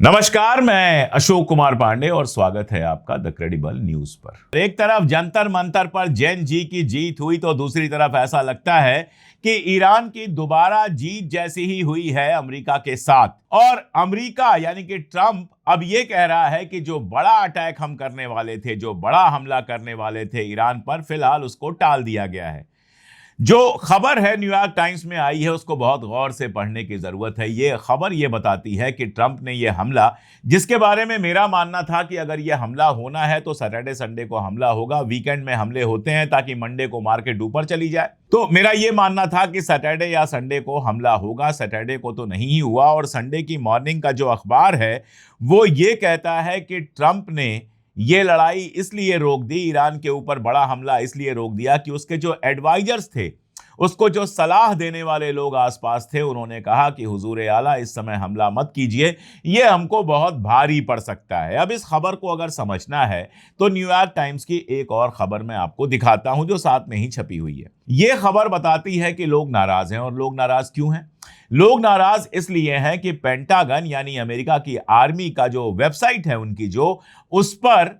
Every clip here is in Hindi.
नमस्कार, मैं अशोक कुमार पांडे और स्वागत है आपका द क्रेडिबल न्यूज पर। एक तरफ जंतर मंतर पर जैन जी की जीत हुई तो दूसरी तरफ ऐसा लगता है कि ईरान की दोबारा जीत जैसी ही हुई है अमेरिका के साथ। और अमेरिका यानी कि ट्रंप अब ये कह रहा है कि जो बड़ा अटैक हम करने वाले थे, जो बड़ा हमला करने वाले थे ईरान पर, फिलहाल उसको टाल दिया गया है। जो खबर है न्यूयॉर्क टाइम्स में आई है उसको बहुत गौर से पढ़ने की जरूरत है। ये खबर ये बताती है कि ट्रंप ने ये हमला, जिसके बारे में मेरा मानना था कि अगर ये हमला होना है तो सैटरडे संडे को हमला होगा, वीकेंड में हमले होते हैं ताकि मंडे को मार्केट ऊपर चली जाए। तो मेरा ये मानना था कि सैटरडे या संडे को हमला होगा। सैटरडे को तो नहीं ही हुआ और संडे की मॉर्निंग का जो अखबार है वो ये कहता है कि ट्रंप ने ये लड़ाई इसलिए रोक दी, ईरान के ऊपर बड़ा हमला इसलिए रोक दिया कि उसके जो एडवाइजर्स थे, उसको जो सलाह देने वाले लोग आसपास थे, उन्होंने कहा कि हुजूर आला इस समय हमला मत कीजिए, ये हमको बहुत भारी पड़ सकता है। अब इस खबर को अगर समझना है तो न्यूयॉर्क टाइम्स की एक और खबर मैं आपको दिखाता हूं जो साथ में ही छपी हुई है। ये खबर बताती है कि लोग नाराज हैं। और लोग नाराज क्यों हैं? लोग नाराज इसलिए हैं कि पेंटागन यानी अमेरिका की आर्मी का जो वेबसाइट है उनकी, जो उस पर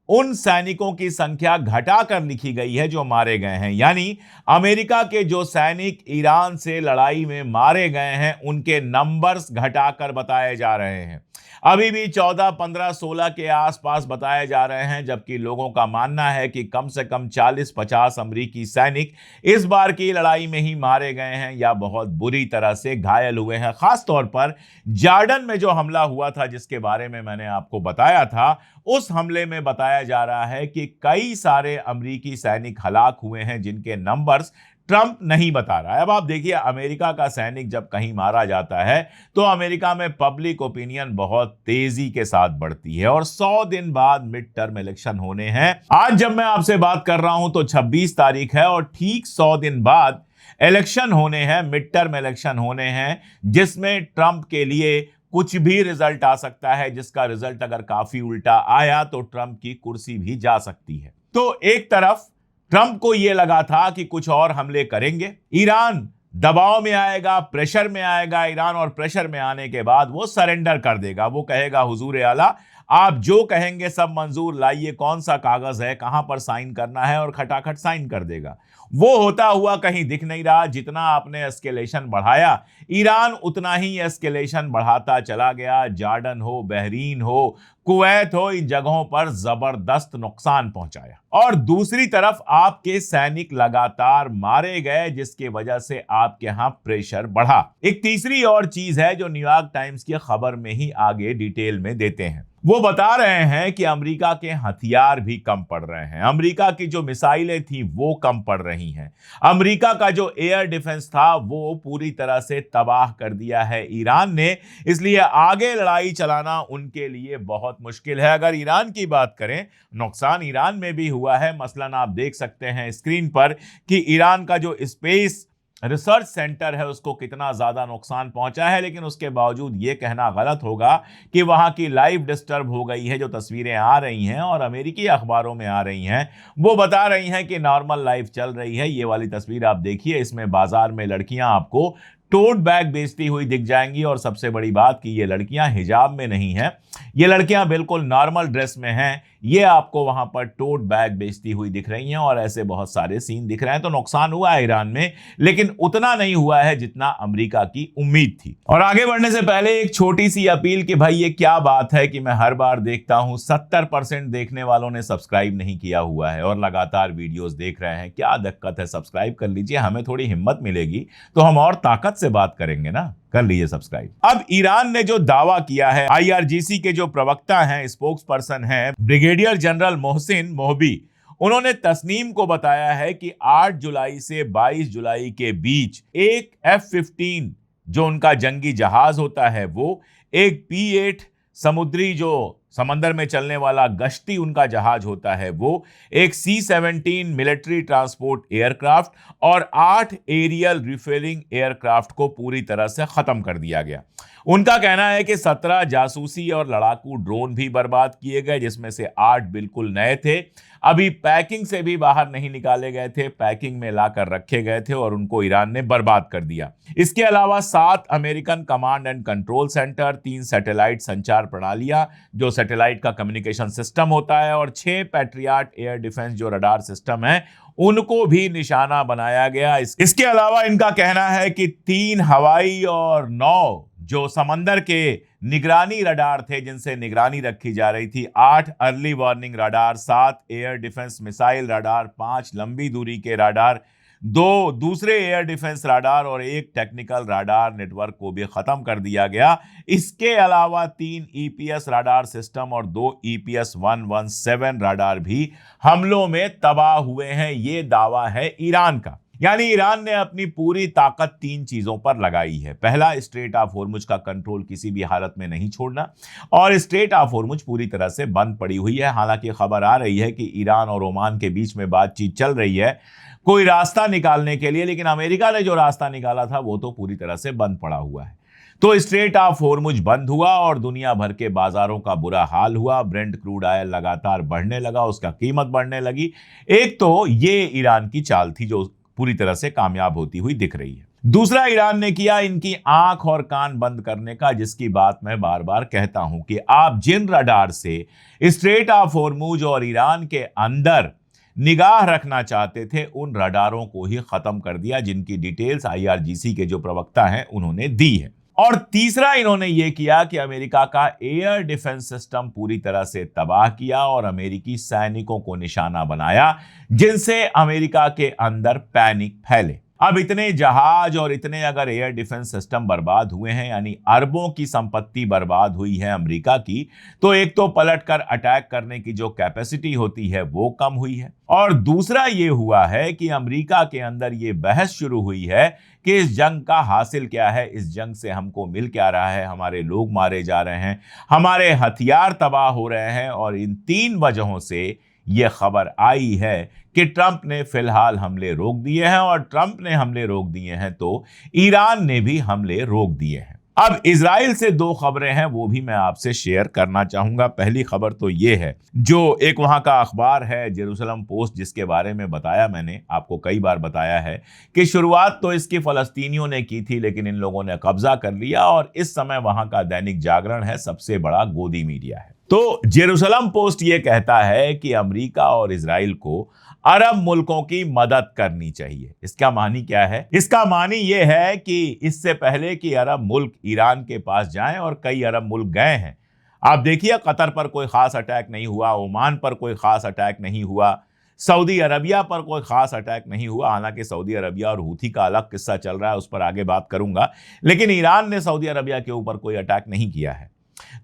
उन सैनिकों की संख्या घटाकर लिखी गई है जो मारे गए हैं। यानी अमेरिका के जो सैनिक ईरान से लड़ाई में मारे गए हैं उनके नंबर्स घटाकर बताए जा रहे हैं। अभी भी 14, 15, 16 के आसपास बताए जा रहे हैं, जबकि लोगों का मानना है कि कम से कम 40-50 अमेरिकी सैनिक इस बार की लड़ाई में ही मारे गए हैं या बहुत बुरी तरह से घायल हुए हैं। खासतौर पर जॉर्डन में जो हमला हुआ था, जिसके बारे में मैंने आपको बताया था, उस हमले में बताया जा रहा है कि कई सारे अमेरिकी सैनिक हलाक हुए हैं जिनके नंबर्स ट्रंप नहीं बता रहा है। अब आप देखिए, अमेरिका का सैनिक जब कहीं मारा जाता है तो अमेरिका में पब्लिक ओपिनियन बहुत तेजी के साथ बढ़ती है और 100 दिन बाद मिड टर्म इलेक्शन होने हैं। आज जब मैं आपसे बात कर रहा हूं तो 26 तारीख है और ठीक 100 दिन बाद इलेक्शन होने हैं, मिड टर्म इलेक्शन होने हैं, जिसमें ट्रंप के लिए कुछ भी रिजल्ट आ सकता है, जिसका रिजल्ट अगर काफी उल्टा आया तो ट्रंप की कुर्सी भी जा सकती है। तो एक तरफ ट्रंप को यह लगा था कि कुछ और हमले करेंगे, ईरान दबाव में आएगा, प्रेशर में आएगा ईरान, और प्रेशर में आने के बाद वो सरेंडर कर देगा। वो कहेगा हुजूर आला आप जो कहेंगे सब मंजूर, लाइए कौन सा कागज है, कहां पर साइन करना है, और खटाखट साइन कर देगा। वो होता हुआ कहीं दिख नहीं रहा। जितना आपने एस्केलेशन बढ़ाया, ईरान उतना ही एस्केलेशन बढ़ाता चला गया। जॉर्डन हो, बहरीन हो, कुवैत हो, इन जगहों पर जबरदस्त नुकसान पहुंचाया और दूसरी तरफ आपके सैनिक लगातार मारे गए, जिसकी वजह से आपके यहां प्रेशर बढ़ा। एक तीसरी और चीज है जो न्यूयॉर्क टाइम्स की खबर में ही आगे डिटेल में देते हैं। वो बता रहे हैं कि अमेरिका के हथियार भी कम पड़ रहे हैं, अमेरिका की जो मिसाइलें थी वो कम पड़ रही हैं, अमेरिका का जो एयर डिफेंस था वो पूरी तरह से तबाह कर दिया है ईरान ने। इसलिए आगे लड़ाई चलाना उनके लिए बहुत मुश्किल है। अगर ईरान की बात करें, नुकसान ईरान में भी हुआ है। मसलन आप देख सकते हैं स्क्रीन पर कि ईरान का जो स्पेस रिसर्च सेंटर है उसको कितना ज्यादा नुकसान पहुंचा है, लेकिन उसके बावजूद यह कहना गलत होगा कि वहां की लाइफ डिस्टर्ब हो गई है। जो तस्वीरें आ रही हैं और अमेरिकी अखबारों में आ रही हैं वो बता रही हैं कि नॉर्मल लाइफ चल रही है। ये वाली तस्वीर आप देखिए, इसमें बाजार में लड़कियां आपको टोट बैग बेचती हुई दिख जाएंगी और सबसे बड़ी बात कि ये लड़कियां हिजाब में नहीं हैं, ये लड़कियां बिल्कुल नॉर्मल ड्रेस में हैं। ये आपको वहां पर टोट बैग बेचती हुई दिख रही हैं और ऐसे बहुत सारे सीन दिख रहे हैं। तो नुकसान हुआ है ईरान में, लेकिन उतना नहीं हुआ है जितना अमेरिका की उम्मीद थी। और आगे बढ़ने से पहले एक छोटी सी अपील कि भाई ये क्या बात है कि मैं हर बार देखता हूं 70% देखने वालों ने सब्सक्राइब नहीं किया हुआ है और लगातार वीडियोस देख रहे हैं। क्या दिक्कत है? सब्सक्राइब कर लीजिए, हमें थोड़ी हिम्मत मिलेगी तो हम और ताकत से बात करेंगे ना। कर लीजिए सब्सक्राइब। अब ईरान ने जो दावा किया है, आईआरजीसी के जो प्रवक्ता हैं, स्पोक्स पर्सन हैं ब्रिगेडियर जनरल मोहसिन मोहबी, उन्होंने तस्नीम को बताया है कि 8 जुलाई से 22 जुलाई के बीच एक F-15 जो उनका जंगी जहाज होता है, वो एक P-8 समुद्री जो समंदर में चलने वाला गश्ती उनका जहाज होता है, वो एक C-17 मिलिट्री ट्रांसपोर्ट एयरक्राफ्ट और 8 एरियल रिफेलिंग एयरक्राफ्ट को पूरी तरह से खत्म कर दिया गया। उनका कहना है कि 17 जासूसी और लड़ाकू ड्रोन भी बर्बाद किए गए, जिसमें से 8 बिल्कुल नए थे, अभी पैकिंग से भी बाहर नहीं निकाले गए थे, पैकिंग में लाकर रखे गए थे और उनको ईरान ने बर्बाद कर दिया। इसके अलावा 7 American command and control centre, 3 satellite संचार प्रणालियां जो सैटेलाइट का कम्युनिकेशन सिस्टम होता है, और 6 पैट्रियट एयर डिफेंस जो रडार सिस्टम है, उनको भी निशाना बनाया गया। इसके अलावा इनका कहना है कि 3 हवाई और 9 जो समंदर के निगरानी रडार थे जिनसे निगरानी रखी जा रही थी, 8 early warning radar, 7 air defence missile radar, 5 लंबी दूरी के रडार, 2 दूसरे एयर डिफेंस रडार और 1 टेक्निकल रडार नेटवर्क को भी खत्म कर दिया गया। इसके अलावा 3 EPS रडार सिस्टम और 2 EPS 117 रडार भी हमलों में तबाह हुए हैं। ये दावा है ईरान का। यानी ईरान ने अपनी पूरी ताकत 3 चीजों पर लगाई है। पहला, स्ट्रेट ऑफ होर्मुज का कंट्रोल किसी भी हालत में नहीं छोड़ना, और स्ट्रेट ऑफ होर्मुज पूरी तरह से बंद पड़ी हुई है। हालांकि खबर आ रही है कि ईरान और ओमान के बीच में बातचीत चल रही है कोई रास्ता निकालने के लिए, लेकिन अमेरिका ने जो रास्ता निकाला था वो तो पूरी तरह से बंद पड़ा हुआ है। तो स्ट्रेट ऑफ होर्मुज बंद हुआ और दुनिया भर के बाजारों का बुरा हाल हुआ। ब्रेंट क्रूड ऑयल लगातार बढ़ने लगा, उसका कीमत बढ़ने लगी। एक तो ये ईरान की चाल थी जो पूरी तरह से कामयाब होती हुई दिख रही है। दूसरा, ईरान ने किया इनकी आंख और कान बंद करने का, जिसकी बात मैं बार बार कहता हूं कि आप जिन रडार से स्ट्रेट ऑफ होर्मुज और ईरान के अंदर निगाह रखना चाहते थे, उन रडारों को ही खत्म कर दिया, जिनकी डिटेल्स IRGC के जो प्रवक्ता हैं उन्होंने दी है। और तीसरा, इन्होंने यह किया कि अमेरिका का एयर डिफेंस सिस्टम पूरी तरह से तबाह किया और अमेरिकी सैनिकों को निशाना बनाया, जिनसे अमेरिका के अंदर पैनिक फैले। अब इतने जहाज और इतने अगर एयर डिफेंस सिस्टम बर्बाद हुए हैं, यानी अरबों की संपत्ति बर्बाद हुई है अमेरिका की, तो एक तो पलटकर अटैक करने की जो कैपेसिटी होती है वो कम हुई है, और दूसरा ये हुआ है कि अमेरिका के अंदर ये बहस शुरू हुई है कि इस जंग का हासिल क्या है, इस जंग से हमको मिल क्या रहा है, हमारे लोग मारे जा रहे हैं, हमारे हथियार तबाह हो रहे हैं। और इन 3 वजहों से यह खबर आई है कि ट्रंप ने फिलहाल हमले रोक दिए हैं, और ट्रंप ने हमले रोक दिए हैं तो ईरान ने भी हमले रोक दिए हैं। अब इजराइल से 2 खबरें हैं, वो भी मैं आपसे शेयर करना चाहूंगा। पहली खबर तो ये है, जो एक वहां का अखबार है जेरूसलम पोस्ट, जिसके बारे में बताया मैंने आपको कई बार बताया है कि शुरुआत तो इसकी फलस्तीनियों ने की थी, लेकिन इन लोगों ने कब्जा कर लिया, और इस समय वहां का दैनिक जागरण है, सबसे बड़ा गोदी मीडिया है। तो जेरूसलम पोस्ट ये कहता है कि अमेरिका और इजराइल को अरब मुल्कों की मदद करनी चाहिए। इसका मानी क्या है? इसका मानी यह है कि इससे पहले कि अरब मुल्क ईरान के पास जाएं, और कई अरब मुल्क गए हैं। आप देखिए, कतर पर कोई खास अटैक नहीं हुआ, ओमान पर कोई खास अटैक नहीं हुआ, सऊदी अरबिया पर कोई खास अटैक नहीं हुआ। हालांकि सऊदी अरबिया और हूथी का अलग किस्सा चल रहा है, उस पर आगे बात करूंगा, लेकिन ईरान ने सऊदी अरबिया के ऊपर कोई अटैक नहीं किया है।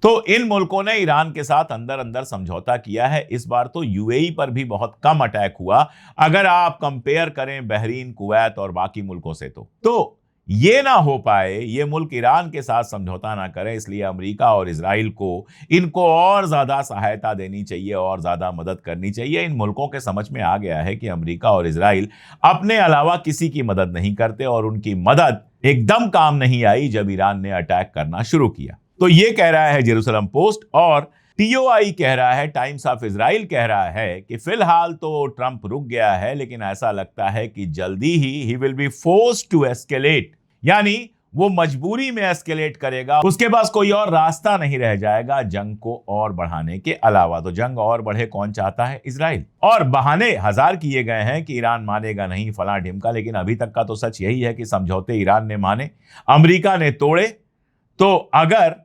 तो इन मुल्कों ने ईरान के साथ अंदर अंदर समझौता किया है। इस बार तो UAE पर भी बहुत कम अटैक हुआ, अगर आप कंपेयर करें बहरीन, कुवैत और बाकी मुल्कों से। तो ये ना हो पाए, ये मुल्क ईरान के साथ समझौता ना करें, इसलिए अमेरिका और इजराइल को इनको और ज्यादा सहायता देनी चाहिए और ज्यादा मदद करनी चाहिए। इन मुल्कों के समझ में आ गया है कि अमेरिका और इजराइल अपने अलावा किसी की मदद नहीं करते, और उनकी मदद एकदम काम नहीं आई जब ईरान ने अटैक करना शुरू किया। तो ये कह रहा है जेरूसलम पोस्ट, और TOI कह रहा है, टाइम्स ऑफ इजराइल कह रहा है कि फिलहाल तो ट्रंप रुक गया है, लेकिन ऐसा लगता है कि जल्दी ही will be forced to escalate, यानी वो मजबूरी में एस्केलेट करेगा। उसके पास कोई और रास्ता नहीं रह जाएगा जंग को और बढ़ाने के अलावा। तो जंग और बढ़े कौन चाहता है? इजराइल। और बहाने हजार किए गए हैं कि ईरान मानेगा नहीं, फलां ढिमका, लेकिन अभी तक का तो सच यही है कि समझौते ईरान ने माने, अमेरिका ने तोड़े। तो अगर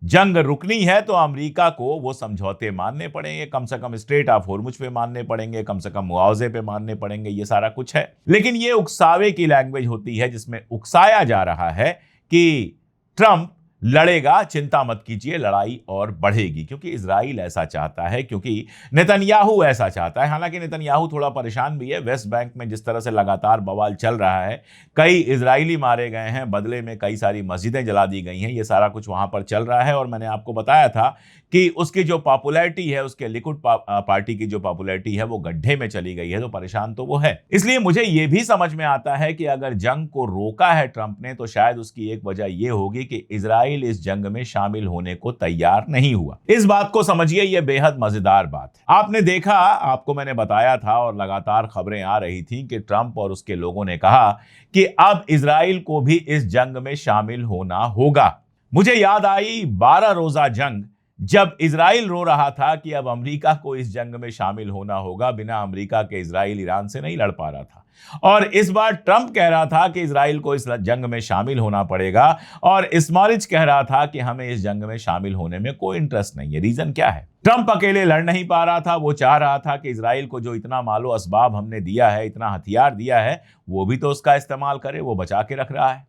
जंग रुकनी है तो अमेरिका को वो समझौते मानने पड़ेंगे, कम से कम स्ट्रेट ऑफ होर्मुज पे मानने पड़ेंगे, कम से कम मुआवजे पे मानने पड़ेंगे, ये सारा कुछ है। लेकिन ये उकसावे की लैंग्वेज होती है, जिसमें उकसाया जा रहा है कि ट्रंप लड़ेगा, चिंता मत कीजिए, लड़ाई और बढ़ेगी, क्योंकि इजराइल ऐसा चाहता है, क्योंकि नेतन्याहू ऐसा चाहता है। हालांकि नेतन्याहू थोड़ा परेशान भी है। वेस्ट बैंक में जिस तरह से लगातार बवाल चल रहा है, कई इजरायली मारे गए हैं, बदले में कई सारी मस्जिदें जला दी गई हैं, ये सारा कुछ वहां पर चल रहा है। और मैंने आपको बताया था कि उसकी जो पॉपुलैरिटी है, उसके लिकुड पार्टी की जो पॉपुलैरिटी है, वो गड्ढे में चली गई है, तो परेशान तो वो है। इसलिए मुझे यह भी समझ में आता है कि अगर जंग को रोका है ट्रंप ने, तो शायद उसकी एक वजह यह होगी कि इजराइल इस जंग में शामिल होने को तैयार नहीं हुआ। इस बात को समझिए, यह बेहद मजेदार बात है। आपने देखा, आपको मैंने बताया था और लगातार खबरें आ रही थी कि ट्रंप और उसके लोगों ने कहा कि अब इजराइल को भी इस जंग में शामिल होना होगा। मुझे याद आई 12 रोजा जंग, जब इजराइल रो रहा था कि अब अमेरिका को इस जंग में शामिल होना होगा। बिना अमेरिका के इजराइल ईरान से नहीं लड़ पा रहा था। और इस बार ट्रंप कह रहा था कि इजराइल को इस जंग में शामिल होना पड़ेगा, और स्मोट्रिच कह रहा था कि हमें इस जंग में शामिल होने में कोई इंटरेस्ट नहीं है। रीजन क्या है? ट्रंप अकेले लड़ नहीं पा रहा था। वो चाह रहा था कि इजराइल को जो इतना मालो असबाब हमने दिया है, इतना हथियार दिया है, वो भी तो उसका इस्तेमाल करे। वो बचा के रख रहा है।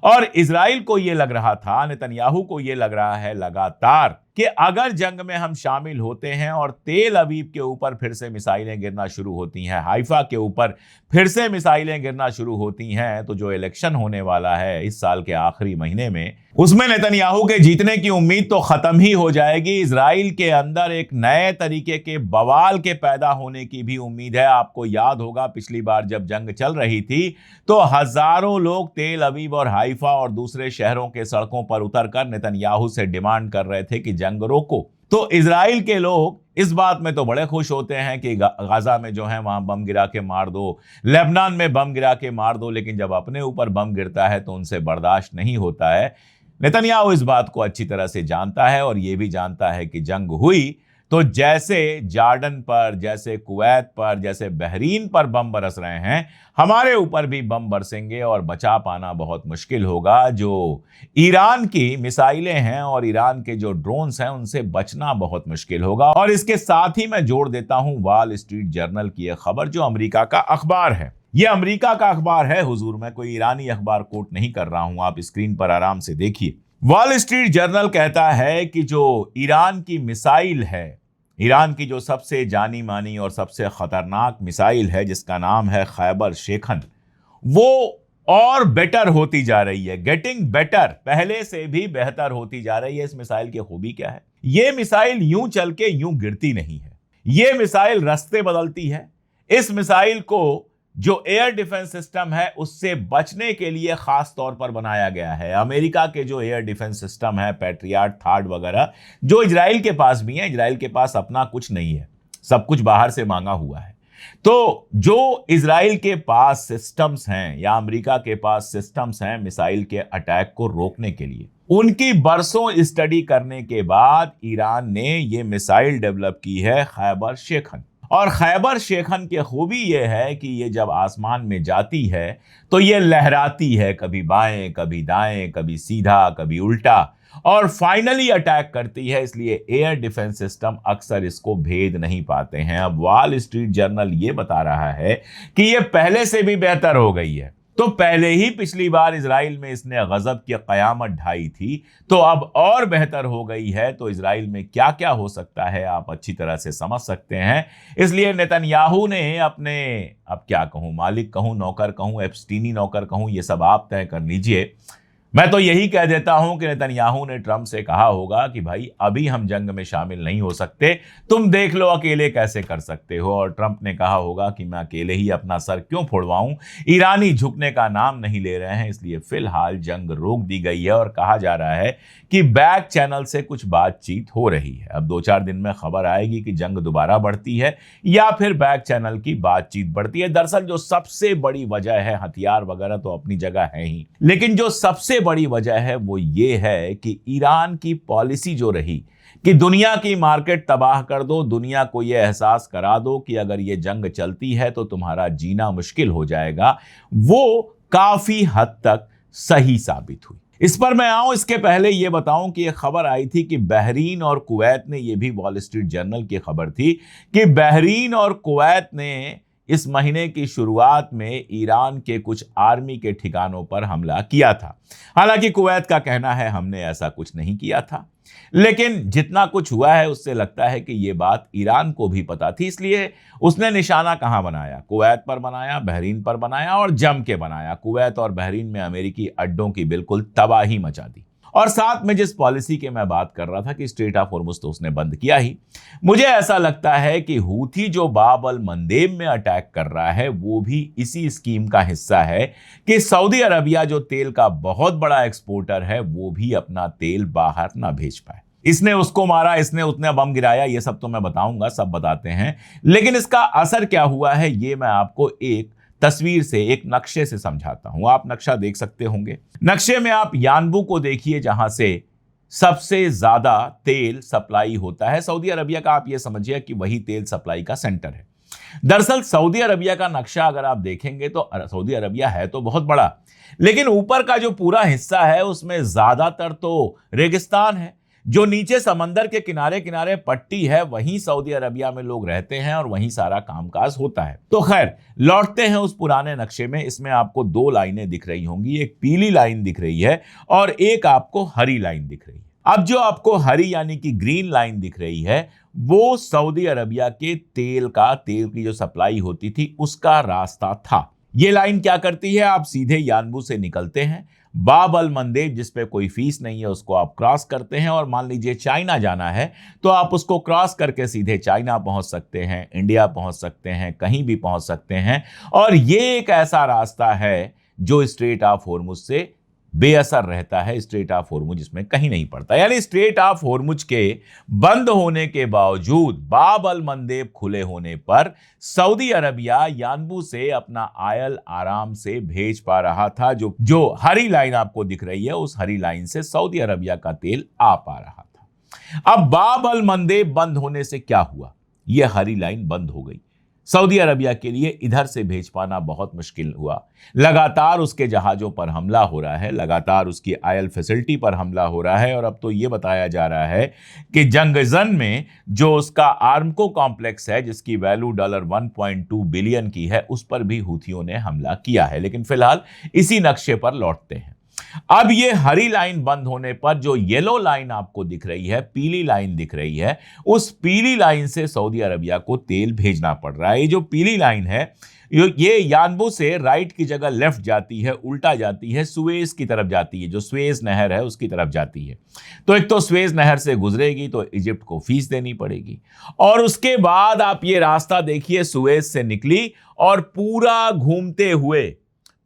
और इजराइल को यह लग रहा था, नेतन्याहू को यह लग रहा है लगातार, कि अगर जंग में हम शामिल होते हैं और तेल अवीव के ऊपर फिर से मिसाइलें गिरना शुरू होती हैं, हाइफा के ऊपर फिर से मिसाइलें गिरना शुरू होती हैं, तो जो इलेक्शन होने वाला है इस साल के आखिरी महीने में, उसमें नेतन्याहू के जीतने की उम्मीद तो खत्म ही हो जाएगी। इजराइल के अंदर एक नए तरीके के बवाल के पैदा होने की भी उम्मीद है। आपको याद होगा, पिछली बार जब जंग चल रही थी तो हजारों लोग तेल अवीव और हाइफा और दूसरे शहरों के सड़कों पर उतरकर नेतन्याहू से डिमांड कर रहे थे कि जंग रोको। तो इजराइल के लोग इस बात में तो बड़े खुश होते हैं कि गाजा में जो है वहां बम गिरा के मार दो, लेबनान में बम गिरा के मार दो, लेकिन जब अपने ऊपर बम गिरता है तो उनसे बर्दाश्त नहीं होता है। नेतन्याहू इस बात को अच्छी तरह से जानता है, और यह भी जानता है कि जंग हुई तो जैसे जॉर्डन पर, जैसे कुवैत पर, जैसे बहरीन पर बम बरस रहे हैं, हमारे ऊपर भी बम बरसेंगे और बचा पाना बहुत मुश्किल होगा। जो ईरान की मिसाइलें हैं और ईरान के जो ड्रोन्स हैं, उनसे बचना बहुत मुश्किल होगा। और इसके साथ ही मैं जोड़ देता हूं वॉल स्ट्रीट जर्नल की एक खबर, जो अमेरिका का अखबार है। यह अमेरिका का अखबार है हुजूर, मैं कोई ईरानी अखबार कोट नहीं कर रहा हूं, आप स्क्रीन पर आराम से देखिए। वॉल स्ट्रीट जर्नल कहता है कि जो ईरान की मिसाइल है, ईरान की जो सबसे जानी मानी और सबसे खतरनाक मिसाइल है, जिसका नाम है खैबर शेखन, वो और बेटर होती जा रही है। गेटिंग बेटर, पहले से भी बेहतर होती जा रही है। इस मिसाइल की खूबी क्या है? यह मिसाइल यूं चल के यूं गिरती नहीं है, यह मिसाइल रास्ते बदलती है। इस मिसाइल को जो एयर डिफेंस सिस्टम है उससे बचने के लिए खास तौर पर बनाया गया है। अमेरिका के जो एयर डिफेंस सिस्टम है, पैट्रियट, थार्ड वगैरह, जो इजराइल के पास भी है, इजराइल के पास अपना कुछ नहीं है, सब कुछ बाहर से मांगा हुआ है। तो जो इजराइल के पास सिस्टम्स हैं या अमेरिका के पास सिस्टम्स हैं मिसाइल के अटैक को रोकने के लिए, उनकी बरसों स्टडी करने के बाद ईरान ने यह मिसाइल डेवलप की है, खैबर शेखन। और खैबर शेखन की खूबी यह है कि ये जब आसमान में जाती है तो ये लहराती है, कभी बाएं, कभी दाएं, कभी सीधा, कभी उल्टा, और फाइनली अटैक करती है। इसलिए एयर डिफेंस सिस्टम अक्सर इसको भेद नहीं पाते हैं। अब वॉल स्ट्रीट जर्नल ये बता रहा है कि ये पहले से भी बेहतर हो गई है। तो पहले ही पिछली बार इजराइल में इसने गजब की कयामत ढाई थी, तो अब और बेहतर हो गई है। तो इजराइल में क्या क्या हो सकता है आप अच्छी तरह से समझ सकते हैं। इसलिए नेतन्याहू ने अपने, अब क्या कहूं, मालिक कहूं, नौकर कहूं, एप्स्टीनी नौकर कहूं, ये सब आप तय कर लीजिए। मैं तो यही कह देता हूं कि नेतन्याहू ने ट्रंप से कहा होगा कि भाई अभी हम जंग में शामिल नहीं हो सकते, तुम देख लो अकेले कैसे कर सकते हो। और ट्रंप ने कहा होगा कि मैं अकेले ही अपना सर क्यों फोड़वाऊं, ईरानी झुकने का नाम नहीं ले रहे हैं, इसलिए फिलहाल जंग रोक दी गई है। और कहा जा रहा है कि बैक चैनल से कुछ बातचीत हो रही है। अब 2-4 दिन में खबर आएगी कि जंग दोबारा बढ़ती है या फिर बैक चैनल की बातचीत बढ़ती है। दरअसल जो सबसे बड़ी वजह है, हथियार वगैरह तो अपनी जगह है ही, लेकिन जो सबसे बड़ी वजह है वो ये है कि ईरान की पॉलिसी जो रही कि दुनिया की मार्केट तबाह कर दो, दुनिया को यह एहसास करा दो कि अगर ये जंग चलती है तो तुम्हारा जीना मुश्किल हो जाएगा, वो काफी हद तक सही साबित हुई। इस पर मैं आऊं इसके पहले यह बताऊं कि यह खबर आई थी कि बहरीन और कुवैत ने, यह भी वॉल स्ट्रीट जर्नल की खबर थी कि बहरीन और कुवैत ने इस महीने की शुरुआत में ईरान के कुछ आर्मी के ठिकानों पर हमला किया था। हालांकि कुवैत का कहना है हमने ऐसा कुछ नहीं किया था, लेकिन जितना कुछ हुआ है उससे लगता है कि यह बात ईरान को भी पता थी, इसलिए उसने निशाना कहां बनाया? कुवैत पर बनाया, बहरीन पर बनाया और जम के बनाया। कुवैत और बहरीन में अमेरिकी अड्डों की बिल्कुल तबाही मचा दी। और साथ में जिस पॉलिसी की मैं बात कर रहा था कि स्ट्रेट ऑफ हॉर्मुज तो उसने बंद किया ही। मुझे ऐसा लगता है कि हूथी जो बाब अल मंदेब में अटैक कर रहा है वो भी इसी स्कीम का हिस्सा है कि सऊदी अरबिया जो तेल का बहुत बड़ा एक्सपोर्टर है वो भी अपना तेल बाहर ना भेज पाए। इसने उसको मारा, इसने उतने बम गिराया, ये सब तो मैं बताऊंगा, सब बताते हैं, लेकिन इसका असर क्या हुआ है ये मैं आपको एक तस्वीर से, एक नक्शे से समझाता हूं। आप नक्शा देख सकते होंगे। नक्शे में आप यानबू को देखिए जहां से सबसे ज्यादा तेल सप्लाई होता है सऊदी अरबिया का। आप ये समझिए कि वही तेल सप्लाई का सेंटर है। दरअसल सऊदी अरबिया का नक्शा अगर आप देखेंगे तो सऊदी अरबिया है तो बहुत बड़ा, लेकिन ऊपर का जो पूरा हिस्सा है उसमें ज्यादातर तो रेगिस्तान है। जो नीचे समंदर के किनारे किनारे पट्टी है वहीं सऊदी अरबिया में लोग रहते हैं और वहीं सारा कामकाज होता है। तो खैर, लौटते हैं उस पुराने नक्शे में। इसमें आपको दो लाइनें दिख रही होंगी, एक पीली लाइन दिख रही है और एक आपको हरी लाइन दिख रही है। अब जो आपको हरी यानी कि ग्रीन लाइन दिख रही है वो सऊदी अरबिया के तेल की जो सप्लाई होती थी उसका रास्ता था। ये लाइन क्या करती है? आप सीधे यानबू से निकलते हैं, बाब अल मंदेब जिस पे कोई फीस नहीं है उसको आप क्रॉस करते हैं और मान लीजिए चाइना जाना है तो आप उसको क्रॉस करके सीधे चाइना पहुंच सकते हैं, इंडिया पहुंच सकते हैं, कहीं भी पहुंच सकते हैं। और ये एक ऐसा रास्ता है जो स्ट्रेट ऑफ हॉर्मुज से बेअसर रहता है। स्ट्रेट ऑफ हॉर्मुज इसमें कहीं नहीं पड़ता, यानी स्ट्रेट ऑफ हॉर्मुज के बंद होने के बावजूद बाब अल मंदेब खुले होने पर सऊदी अरबिया यानबू से अपना आयल आराम से भेज पा रहा था। जो हरी लाइन आपको दिख रही है उस हरी लाइन से सऊदी अरबिया का तेल आ पा रहा था। अब बाब अल मंदेब बंद होने से क्या हुआ? यह हरी लाइन बंद हो गई। सऊदी अरबिया के लिए इधर से भेज पाना बहुत मुश्किल हुआ। लगातार उसके जहाजों पर हमला हो रहा है, लगातार उसकी आयल फैसिलिटी पर हमला हो रहा है और अब तो यह बताया जा रहा है कि जंगजन में जो उसका आर्मको कॉम्प्लेक्स है जिसकी वैल्यू $1.2 बिलियन की है उस पर भी हूथियों ने हमला किया है। लेकिन फिलहाल इसी नक्शे पर लौटते हैं। अब ये हरी लाइन बंद होने पर जो येलो लाइन आपको दिख रही है, पीली लाइन दिख रही है, उस पीली लाइन से सऊदी अरबिया को तेल भेजना पड़ रहा है। ये जो पीली लाइन है ये यानबू से राइट की जगह लेफ्ट जाती है, उल्टा जाती है, सुएज की तरफ जाती है, जो सुएज नहर है उसकी तरफ जाती है। तो एक तो सुएज नहर से गुजरेगी तो इजिप्ट को फीस देनी पड़ेगी और उसके बाद आप ये रास्ता देखिए, सुएज से निकली और पूरा घूमते हुए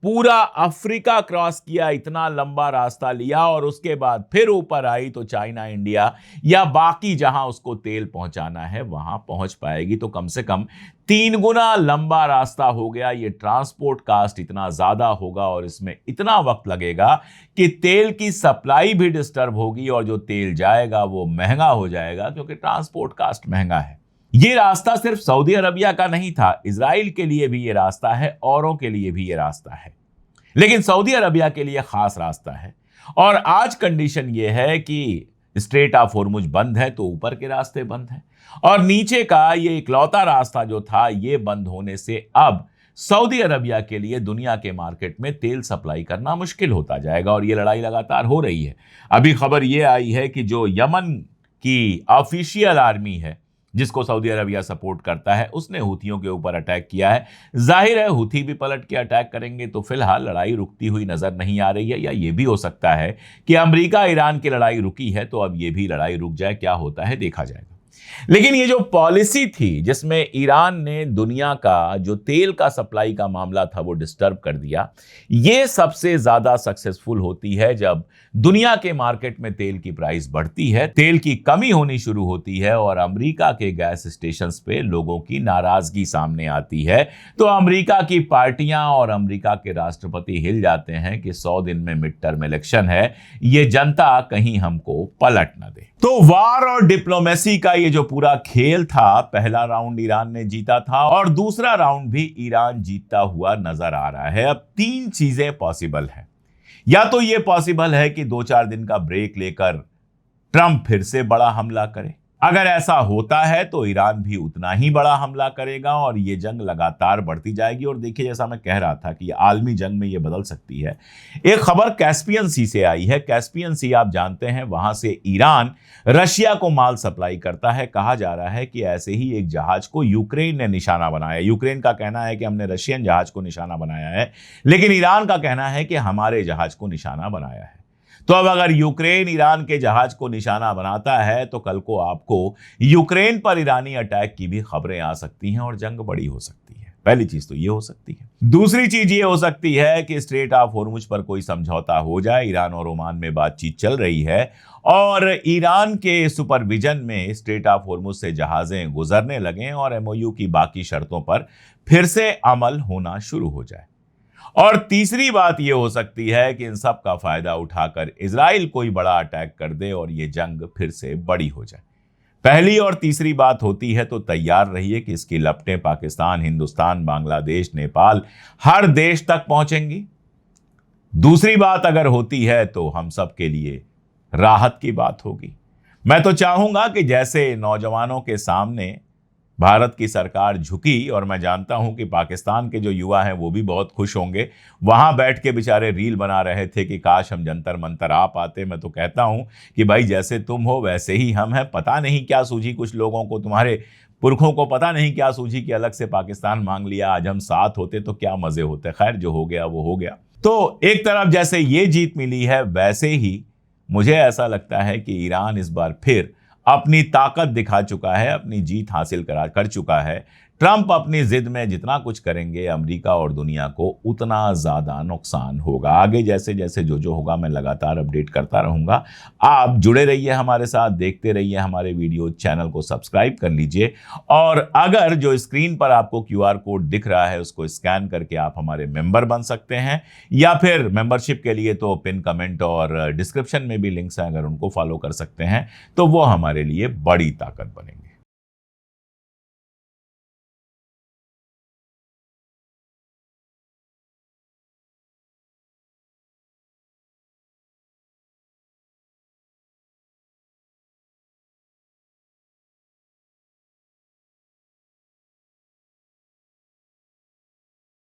पूरा अफ्रीका क्रॉस किया, इतना लंबा रास्ता लिया और उसके बाद फिर ऊपर आई तो चाइना, इंडिया या बाकी जहां उसको तेल पहुंचाना है वहां पहुंच पाएगी। तो कम से कम 3 गुना लंबा रास्ता हो गया। ये ट्रांसपोर्ट कास्ट इतना ज्यादा होगा और इसमें इतना वक्त लगेगा कि तेल की सप्लाई भी डिस्टर्ब होगी और जो तेल जाएगा वो महंगा हो जाएगा क्योंकि ट्रांसपोर्ट कास्ट महंगा है। ये रास्ता सिर्फ सऊदी अरबिया का नहीं था, इजराइल के लिए भी ये रास्ता है, औरों के लिए भी ये रास्ता है, लेकिन सऊदी अरबिया के लिए खास रास्ता है। और आज कंडीशन ये है कि स्ट्रेट ऑफ हॉर्मुज बंद है तो ऊपर के रास्ते बंद हैं और नीचे का ये इकलौता रास्ता जो था ये बंद होने से अब सऊदी अरबिया के लिए दुनिया के मार्केट में तेल सप्लाई करना मुश्किल होता जाएगा और ये लड़ाई लगातार हो रही है। अभी खबर ये आई है कि जो यमन की ऑफिशियल आर्मी है जिसको सऊदी अरबिया सपोर्ट करता है उसने हूथियों के ऊपर अटैक किया है। जाहिर है हूथी भी पलट के अटैक करेंगे तो फिलहाल लड़ाई रुकती हुई नजर नहीं आ रही है, या ये भी हो सकता है कि अमेरिका ईरान की लड़ाई रुकी है तो अब ये भी लड़ाई रुक जाए। क्या होता है देखा जाएगा। लेकिन ये जो पॉलिसी थी जिसमें ईरान ने दुनिया का जो तेल का सप्लाई का मामला था वो डिस्टर्ब कर दिया, ये सबसे ज्यादा सक्सेसफुल होती है जब दुनिया के मार्केट में तेल की प्राइस बढ़ती है, तेल की कमी होनी शुरू होती है और अमेरिका के गैस स्टेशंस पे लोगों की नाराजगी सामने आती है। तो अमेरिका की पार्टियां और अमेरिका के राष्ट्रपति हिल जाते हैं कि 100 दिन में मिड टर्म इलेक्शन है, ये जनता कहीं हमको पलट ना दे। तो वार और डिप्लोमेसी का ये जो पूरा खेल था, पहला राउंड ईरान ने जीता था और दूसरा राउंड भी ईरान जीतता हुआ नजर आ रहा है। अब 3 चीजें पॉसिबल हैं। या तो ये पॉसिबल है कि 2-4 दिन का ब्रेक लेकर ट्रंप फिर से बड़ा हमला करे अगर ऐसा होता है तो ईरान भी उतना ही बड़ा हमला करेगा और ये जंग लगातार बढ़ती जाएगी। और देखिए, जैसा मैं कह रहा था कि आलमी जंग में ये बदल सकती है। एक खबर कैस्पियन सी से आई है। कैस्पियन सी आप जानते हैं, वहां से ईरान रशिया को माल सप्लाई करता है। कहा जा रहा है कि ऐसे ही एक जहाज को यूक्रेन ने निशाना बनाया। यूक्रेन का कहना है कि हमने रशियन जहाज को निशाना बनाया है, लेकिन ईरान का कहना है कि हमारे जहाज को निशाना बनाया है। तो अब अगर यूक्रेन ईरान के जहाज को निशाना बनाता है तो कल को आपको यूक्रेन पर ईरानी अटैक की भी खबरें आ सकती हैं और जंग बड़ी हो सकती है। पहली चीज तो ये हो सकती है। दूसरी चीज ये हो सकती है कि स्ट्रेट ऑफ होर्मुज पर कोई समझौता हो जाए। ईरान और ओमान में बातचीत चल रही है और ईरान के सुपरविजन में स्ट्रेट ऑफ होर्मुज से जहाजें गुजरने लगें और एमओयू की बाकी शर्तों पर फिर से अमल होना शुरू हो जाए। और तीसरी बात यह हो सकती है कि इन सब का फायदा उठाकर इजराइल कोई बड़ा अटैक कर दे और यह जंग फिर से बड़ी हो जाए। पहली और तीसरी बात होती है तो तैयार रहिए कि इसकी लपटें पाकिस्तान, हिंदुस्तान, बांग्लादेश, नेपाल, हर देश तक पहुंचेंगी। दूसरी बात अगर होती है तो हम सब के लिए राहत की बात होगी। मैं तो चाहूंगा कि जैसे नौजवानों के सामने भारत की सरकार झुकी, और मैं जानता हूं कि पाकिस्तान के जो युवा हैं वो भी बहुत खुश होंगे। वहां बैठ के बेचारे रील बना रहे थे कि काश हम जंतर मंतर आ पाते। मैं तो कहता हूं कि भाई, जैसे तुम हो वैसे ही हम हैं। पता नहीं क्या सूझी कुछ लोगों को, तुम्हारे पुरखों को पता नहीं क्या सूझी कि अलग से पाकिस्तान मांग लिया। आज हम साथ होते तो क्या मजे होते। खैर, जो हो गया वो हो गया। तो एक तरफ जैसे ये जीत मिली है, वैसे ही मुझे ऐसा लगता है कि ईरान इस बार फिर अपनी ताकत दिखा चुका है, अपनी जीत हासिल कर चुका है। ट्रंप अपनी जिद में जितना कुछ करेंगे, अमेरिका और दुनिया को उतना ज्यादा नुकसान होगा। आगे जैसे जैसे जो होगा मैं लगातार अपडेट करता रहूंगा। आप जुड़े रहिए हमारे साथ, देखते रहिए हमारे वीडियो। चैनल को सब्सक्राइब कर लीजिए और अगर जो स्क्रीन पर आपको QR कोड दिख रहा है उसको स्कैन करके आप हमारे मेंबर बन सकते हैं, या फिर मेंबरशिप के लिए तो पिन कमेंट और डिस्क्रिप्शन में भी लिंक्स हैं, अगर उनको फॉलो कर सकते हैं तो वो हमारे लिए बड़ी ताकत बनेंगे।